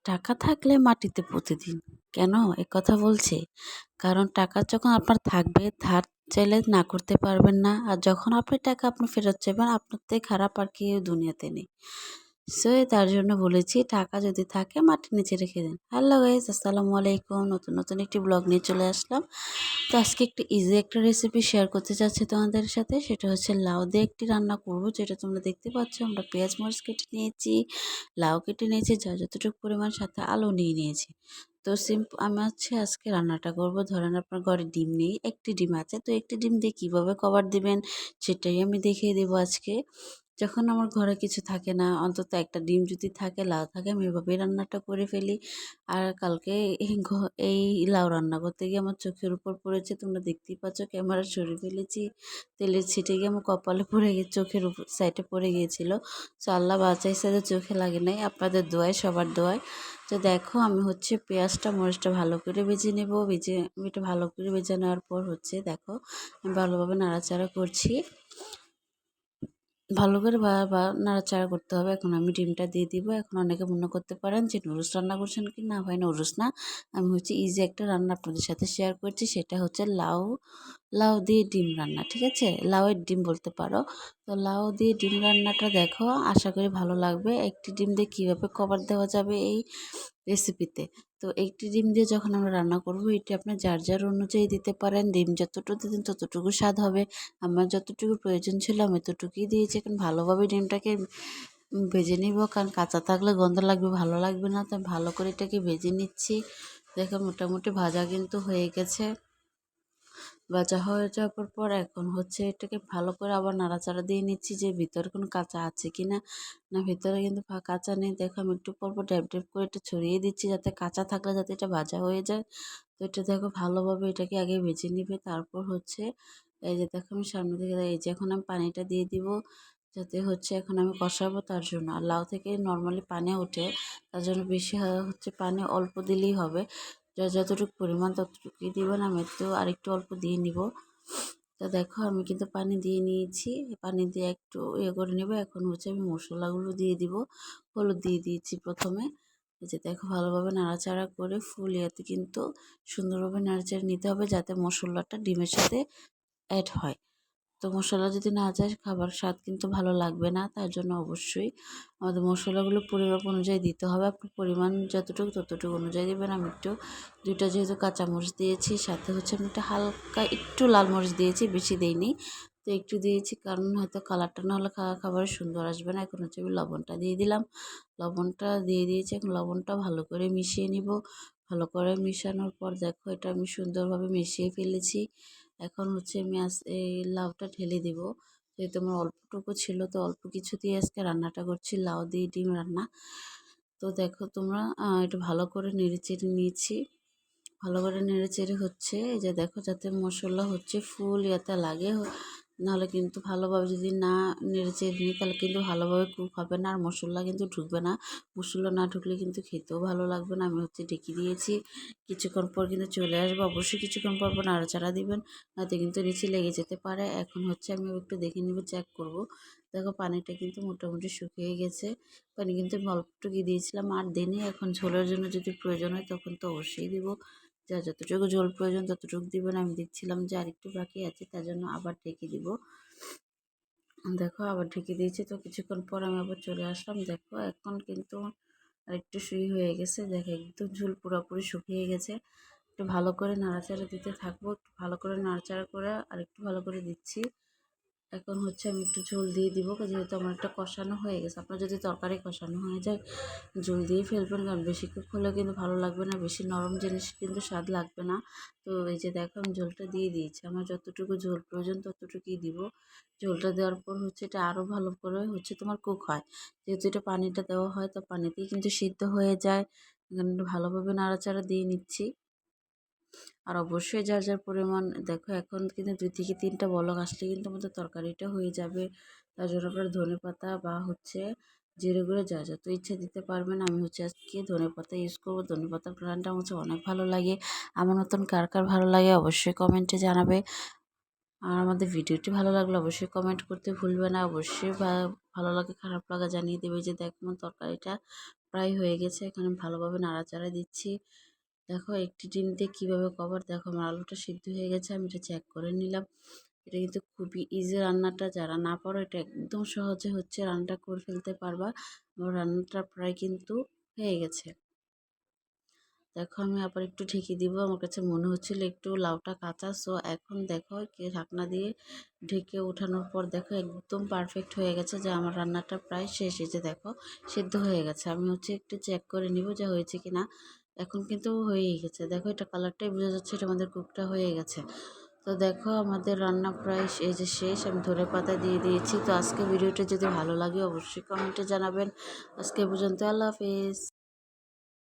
টাকা থাকলে মাটিতে প্রতিদিন কেন কথা বলছি? কারণ টাকা যখন আপনার থাকবে ধার চাইলে না করতে পারবেন না, আর যখন আপনি টাকা আপনি ফেরত চাইবেন আপনার থেকে খারাপ আর কেউ দুনিয়াতে নেই। সো তার জন্য বলেছি টাকা যদি থাকে মাটির নিচে রেখে দিন। হ্যালো গাইস, আসসালামু আলাইকুম। নতুন একটি ব্লগ নিয়ে চলে আসলাম। তো আজকে একটু ইজি একটা রেসিপি শেয়ার করতে চাচ্ছি তোমাদের সাথে। সেটা হচ্ছে লাউ দিয়ে একটি রান্না করব, যেটা তোমরা দেখতে পাচ্ছ। আমরা পেঁয়াজ মরিচ কেটে নিয়েছি, লাউ কেটে নিয়েছি, যা যতটুকু পরিমাণ, সাথে আলু নিয়ে নিয়েছি। তো আমি হচ্ছে আজকে রান্নাটা করব। ধরেন আপনার ঘরে ডিম নেই, একটি ডিম আছে, তো একটি ডিম দিয়ে কীভাবে কভার দিবেন সেটাই আমি দেখিয়ে দেবো আজকে। যখন আমার ঘরে কিছু থাকে না, অন্তত একটা ডিম যদি থাকে, লাউ থাকে, আমি এভাবেই রান্নাটা করে ফেলি। আর কালকে এই লাউ রান্না করতে গিয়ে আমার চোখের উপর পড়েছে, তোমরা দেখতেই পাচ্ছ, ক্যামেরা সরিয়ে ফেলেছি। তেলের ছিটে গিয়ে আমার কপালে পড়ে গিয়ে চোখের উপর সাইডে পড়ে গিয়েছিল। তো আল্লাহ বাঁচাইছে, যে চোখে লাগে নাই, আপনাদের দোয়ায়, সবার দোয়ায়। তো দেখো আমি হচ্ছে পেঁয়াজটা মরিচটা ভালো করে ভেজে নেব। এটা ভালো করে ভেজে নেওয়ার পর হচ্ছে দেখো আমি ভালোভাবে নাড়াচাড়া করছি। ভালো করে নাড়াচাড়া করতে হবে। এখন আমি ডিমটা দিয়ে দিব। এখন অনেকে মনে করতে পারেন যে নুডলস রান্না করছেন কি, না ভাই নুডলস না, আমি হচ্ছে ইজি একটা রান্না আপনাদের সাথে শেয়ার করছি। সেটা হচ্ছে লাউ লাউ দিয়ে ডিম রান্না, ঠিক আছে, লাউয়ের ডিম বলতে পারো। তো লাউ দিয়ে ডিম রান্নাটা দেখো, আশা করি ভালো লাগবে। একটি ডিম দিয়ে কীভাবে কভার দেওয়া যাবে এই রেসিপিতে। তো একটি ডিম দিয়ে যখন আমরা রান্না করব, এটি আপনি যার যার অনুযায়ী দিতে পারেন। ডিম যতটুকু দিন ততটুকু স্বাদ হবে। আমার যতটুকু প্রয়োজন ছিল আমি ততটুকুই দিয়েছি। এখন ভালোভাবে ডিমটাকে ভেজে নিব, কারণ কাঁচা থাকলে গন্ধ লাগবে, ভালো লাগবে না। তো ভালো করে এটাকে ভেজে নিচ্ছি। দেখো মোটামুটি ভাজা কিন্তু হয়ে গেছে। ভাজা হয়ে যাওয়ার পর এখন হচ্ছে এটাকে ভালো করে আবার নাড়াচাড়া দিয়ে নিচ্ছি, যে ভিতরে কোনো কাঁচা আছে কি না। না, ভিতরে কিন্তু কাঁচা নেই। দেখো আমি একটু পর পর ড্যাব ড্যাব করে এটা ছড়িয়ে দিচ্ছি, যাতে কাঁচা থাকলে যাতে এটা ভাজা হয়ে যায়। তো এটা দেখো ভালোভাবে এটাকে আগে ভেজে নিবে, তারপর হচ্ছে এই যে দেখো আমি সামনে থেকে, এই যে এখন আমি পানিটা দিয়ে দিব, যাতে হচ্ছে এখন আমি কষাবো তার জন্য। আর লাউ থেকে নর্মালি পানি ওঠে, তার জন্য বেশি হচ্ছে পানি অল্প দিলেই হবে। যতটুকু পরিমাণ ততটুকুই দিবেন। আমি একটু আরেকটু অল্প দিয়ে নিব। তো দেখো আমি কিন্তু পানি দিয়ে নিয়েছি, পানি দিয়ে একটু করে নেব। এখন হচ্ছে আমি মশলাগুলো দিয়ে দিব। হলুদ দিয়ে দিয়েছি প্রথমে। এই যে দেখো ভালোভাবে নাড়াচাড়া করে ফুল কিন্তু সুন্দরভাবে নাড়াচাড়া নিতে হবে, যাতে মশলাটা ডিমের সাথে অ্যাড হয়। তো মশলা যদি না যায় খাবার স্বাদ কিন্তু ভালো লাগবে না। তার জন্য অবশ্যই আমাদের মশলাগুলো পরিমাপ অনুযায়ী দিতে হবে। আপনার পরিমাণ যতটুকু ততটুকু অনুযায়ী দেবেন। আমি একটু দুইটা যেহেতু কাঁচামরিচ দিয়েছি, সাথে হচ্ছে আমি একটা হালকা একটু লাল মরিচ দিয়েছি, বেশি দেইনি। তো একটু দিয়েছি, কারণ হয়তো কালারটা না হলে খাবারে সুন্দর আসবে না। এখন হচ্ছে আমি লবণটা দিয়ে দিলাম। লবণটা দিয়ে দিয়েছি। এখন লবণটা ভালো করে মিশিয়ে নিব। ভালো করে মিশানোর পর দেখো এটা আমি সুন্দরভাবে মিশিয়ে ফেলেছি। এখন হচ্ছে আমি এই লাউটা ঢেলে দিব। যেহেতু আমার অল্পটুকু ছিল, তো অল্প কিছু দিয়ে আজকে রান্নাটা করছি, লাউ দিয়ে ডিম রান্না। তো দেখো তোমরা এটা ভালো করে নেড়েচেড়ে নিয়েছি। ভালো করে নেড়েচেড়ে হচ্ছে এই যে দেখো, যাতে মশলা হচ্ছে ফুল ইয়াতে লাগে। নাহলে কিন্তু ভালোভাবে যদি না নেড়েচেড়ে নিই, তাহলে কিন্তু ভালোভাবে কুক হবে না, আর মশলা কিন্তু ঢুকবে না। মশলা না ঢুকলে কিন্তু খেতেও ভালো লাগবে না। আমি হচ্ছে ঢেকে দিয়েছি, কিছুক্ষণ পর কিন্তু চলে আসবো। অবশ্যই কিছুক্ষণ পর পর নাড়াচাড়া দিবেন, নয়তো কিন্তু নিচে লেগে যেতে পারে। এখন হচ্ছে আমি একটু দেখে নিব, চেক করব। দেখো পানিটা কিন্তু মোটামুটি শুকিয়ে গেছে। পানি কিন্তু আমি অল্পটুকু দিয়েছিলাম, আর দিনই। এখন ঝোলের জন্য যদি প্রয়োজন হয় তখন তো অবশ্যই দিব। যা যতটুকু ঝোল প্রয়োজন ততটুকু দিবেন। আমি দেখছিলাম যে আরেকটু বাকি আছে, তার জন্য আবার ঢেকে দিব। দেখো আবার ঢেকে দিয়েছি। তো কিছুক্ষণ পর আমি আবার চলে আসলাম। দেখো এখন কিন্তু আরেকটু হয়ে গেছে। দেখো একদম ঝোল পুরোপুরি শুকিয়ে গেছে। একটু ভালো করে নাড়াচাড়া দিতে থাকবো। একটু ভালো করে নাড়াচাড়া করে আর একটু ভালো করে দিচ্ছি। এখন হচ্ছে আমি একটু ঝোল দিয়ে দিব, যেহেতু আমার একটা কষানো হয়ে গেছে। আপনার যদি তরকারি কষানো হয়ে যায় ঝোল দিয়ে ফেলবেন, কারণ বেশি কুক হলে কিন্তু ভালো লাগবে না, বেশি নরম জিনিস কিন্তু স্বাদ লাগবে না। তো এই যে দেখো আমি ঝোলটা দিয়ে দিয়েছি। আমার যতটুকু ঝোল প্রয়োজন ততটুকুই দিব। ঝোলটা দেওয়ার পর হচ্ছে এটা আরও ভালো করে হচ্ছে তোমার কুক হয়। যেহেতু এটা পানিটা দেওয়া হয়, তো পানিতেই কিন্তু সিদ্ধ হয়ে যায়। এখানে ভালোভাবে নাড়াচাড়া দিয়ে নিচ্ছি। আর অবশ্যই যার যার পরিমাণ দেখো, এখন কিন্তু 2 থেকে 3টা বলক আসলে কিন্তু আমাদের তরকারিটা হয়ে যাবে। তার জন্য আপনারা ধনেপাতা বা হচ্ছে জিরে গুঁড়ো যা যত ইচ্ছা দিতে পারবেন। আমি হচ্ছে আজকে ধনেপাতা ইউজ করবো। ধনেপাতার ঘ্রাণটা আমার হচ্ছে অনেক ভালো লাগে। আমার মতন কার কার ভালো লাগে অবশ্যই কমেন্টে জানাবে। আর আমাদের ভিডিওটি ভালো লাগলে অবশ্যই কমেন্ট করতে ভুলবে না। অবশ্যই ভালো লাগে খারাপ লাগা জানিয়ে দেবে। যে দেখো আমার তরকারিটা প্রায় হয়ে গেছে। এখানে ভালোভাবে নাড়াচাড়া দিচ্ছি। দেখো একটি ডিম দিয়ে কীভাবে কভার, দেখো আমার আলুটা সিদ্ধ হয়ে গেছে, আমি এটা চেক করে নিলাম। এটা কিন্তু খুবই ইজি রান্নাটা, যারা না পারো এটা একদম সহজে হচ্ছে রান্নাটা করে ফেলতে পারবা। আমার রান্নাটা প্রায় কিন্তু হয়ে গেছে। দেখো আমি আবার একটু ঢেকে দিব, আমার কাছে মনে হচ্ছিল একটু লাউটা কাঁচা, সো এখন দেখো ঢাকনা দিয়ে ঢেকে ওঠানোর পর দেখো একদম পারফেক্ট হয়ে গেছে, যে আমার রান্নাটা প্রায় শেষ। এই যে দেখো সিদ্ধ হয়ে গেছে, আমি হচ্ছে একটু চেক করে নিব যে হয়েছে কিনা। এখন কিন্তু হয়েই গেছে, দেখো এটা কালারটাই বোঝা যাচ্ছে এটা আমাদের কুকটা হয়ে গেছে। তো দেখো আমাদের রান্না প্রায় এই যে শেষ, আমি ধনেপাতা দিয়ে দিয়েছি। তো আজকে ভিডিওটা যদি ভালো লাগে অবশ্যই কমেন্টে জানাবেন। আজকে পর্যন্ত, আল্লাহ হাফেজ।